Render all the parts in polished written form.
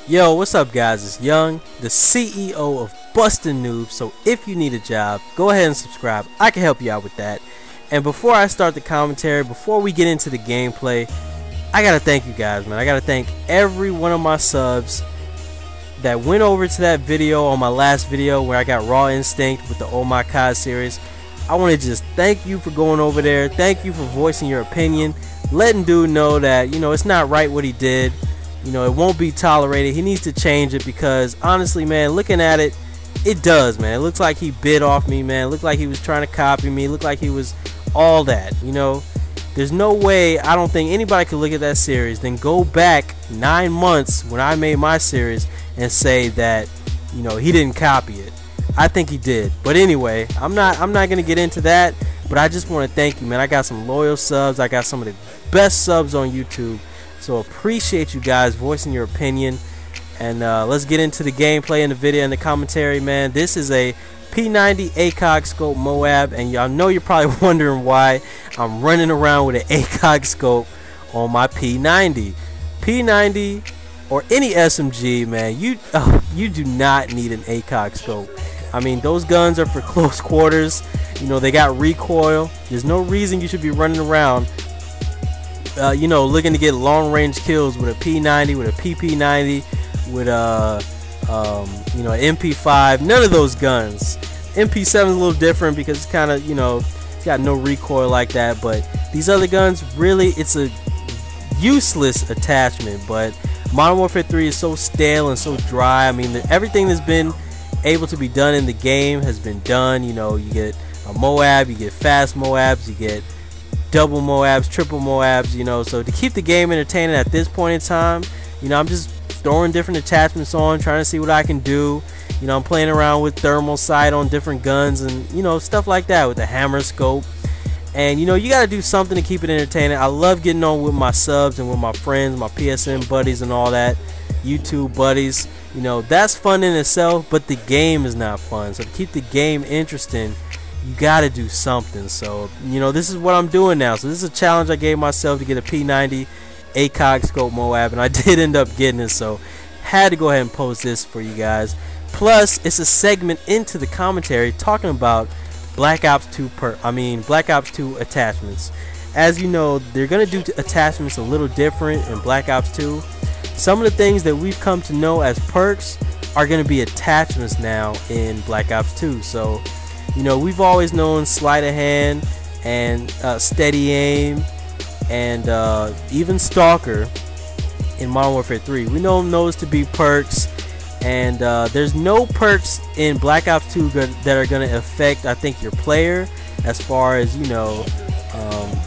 Yo, what's up guys, it's Young, the CEO of Bustin' Noobs. So if you need a job, go ahead and subscribe. I can help you out with that. And before I start the commentary, before we get into the gameplay, I gotta thank you guys, man. I gotta thank every one of my subs that went over to that video on my last video where I got Raw Instinct with the Oh My COD series. I want to just thank you for going over there. Thank you for voicing your opinion, letting dude know that, you know, it's not right what he did. You know, it won't be tolerated. He needs to change it because honestly, man, looking at it, it does, man. It looks like he bit off me, man. It looked like he was trying to copy me. It looked like he was all that, you know. There's no way, I don't think anybody could look at that series, then go back 9 months when I made my series and say that, you know, he didn't copy it. I think he did. But anyway, I'm not gonna get into that, but I just want to thank you, man. I got some loyal subs. I got some of the best subs on YouTube. So appreciate you guys voicing your opinion, and let's get into the gameplay and the video and the commentary, man. This is a P90 ACOG scope MOAB, and y'all know you're probably wondering why I'm running around with an ACOG scope on my P90. P90 or any SMG, man, you do not need an ACOG scope. I mean, those guns are for close quarters. You know, they got recoil. There's no reason you should be running around you know, looking to get long range kills with a P90, with a PP90, with a you know, MP5. None of those guns. MP7 is a little different because it's kind of, you know, it's got no recoil like that, but these other guns, really, it's a useless attachment. But Modern Warfare 3 is so stale and so dry. I mean, everything that's been able to be done in the game has been done. You know, you get a MOAB, you get fast MOABs, you get double MOABs, triple MOABs, you know. So to keep the game entertaining at this point in time, you know, I'm just throwing different attachments on, trying to see what I can do. You know, I'm playing around with thermal sight on different guns and, you know, stuff like that with the hammer scope. And, you know, you got to do something to keep it entertaining. I love getting on with my subs and with my friends, my PSN buddies and all that, YouTube buddies. You know, that's fun in itself, but the game is not fun. So to keep the game interesting, you gotta do something. So, you know, this is what I'm doing now. So this is a challenge I gave myself to get a P90 ACOG scope MOAB, and I did end up getting it, so had to go ahead and post this for you guys. Plus, it's a segment into the commentary talking about Black Ops 2 attachments. As you know, they're gonna do attachments a little different in Black Ops 2. Some of the things that we've come to know as perks are gonna be attachments now in Black Ops 2. So, you know, we've always known sleight of hand and steady aim and even stalker in Modern Warfare 3. We know those to be perks, and there's no perks in Black Ops 2 that are going to affect, I think, your player, as far as, you know,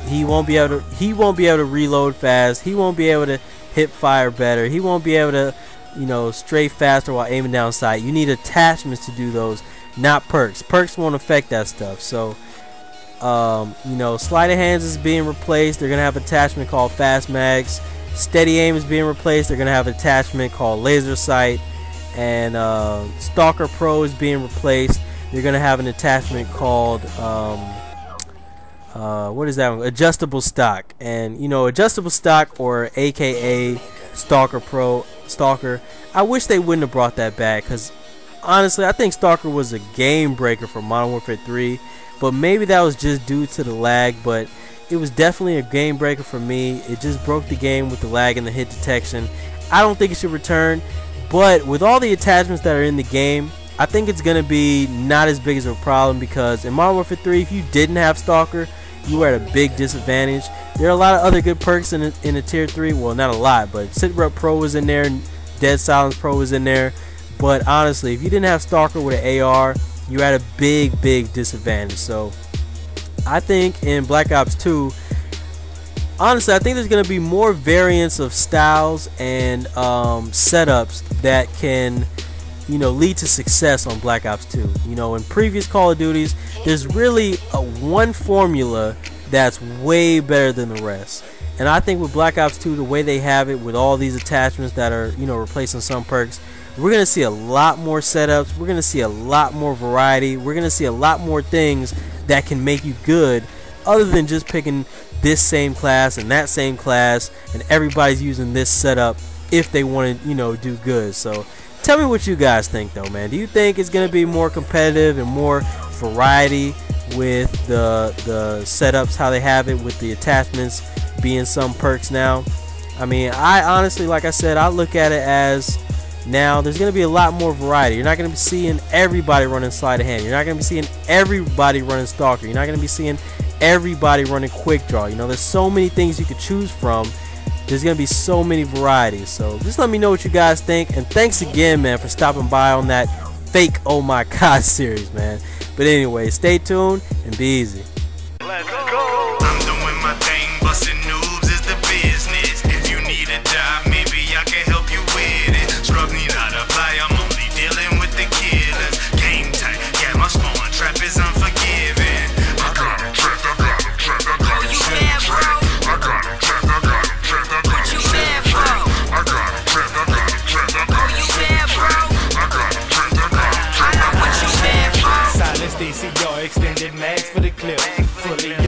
he won't be able to reload fast, he won't be able to hip fire better, he won't be able to, you know, strafe faster while aiming down sight. You need attachments to do those, not perks. Perks won't affect that stuff. So you know, sleight of hands is being replaced. They're gonna have an attachment called fast mags. Steady aim is being replaced. They're gonna have an attachment called laser sight. And Stalker Pro is being replaced. They're gonna have an attachment called what is that one? Adjustable stock. And, you know, adjustable stock, or AKA Stalker Pro, Stalker, I wish they wouldn't have brought that back, because honestly, I think Stalker was a game breaker for Modern Warfare 3, but maybe that was just due to the lag, but it was definitely a game breaker for me. It just broke the game with the lag and the hit detection. I don't think it should return, but with all the attachments that are in the game, I think it's going to be not as big as a problem, because in Modern Warfare 3, if you didn't have Stalker, you were at a big disadvantage. There are a lot of other good perks in a Tier 3, well, not a lot, but Sit Rep Pro was in there, Dead Silence Pro was in there. But honestly, if you didn't have Stalker with an AR, you're at a big disadvantage. So I think in Black Ops 2, honestly, I think there's going to be more variants of styles and setups that can, you know, lead to success on Black Ops 2. You know, in previous Call of Duties, there's really one formula that's way better than the rest. And I think with Black Ops 2, the way they have it with all these attachments that are, you know, replacing some perks, we're going to see a lot more setups. We're going to see a lot more variety. We're going to see a lot more things that can make you good, other than just picking this same class and that same class and everybody's using this setup if they want to, you know, do good. So tell me what you guys think though, man. Do you think it's gonna be more competitive and more variety with the setups, how they have it with the attachments being some perks now? I mean, I honestly, like I said, I look at it as now there's going to be a lot more variety. You're not going to be seeing everybody running sleight of hand. You're not going to be seeing everybody running stalker. You're not going to be seeing everybody running quick draw. You know, there's so many things you could choose from. There's going to be so many varieties. So just let me know what you guys think. And thanks again, man, for stopping by on that fake Oh My God series, man. But anyway, stay tuned and be easy.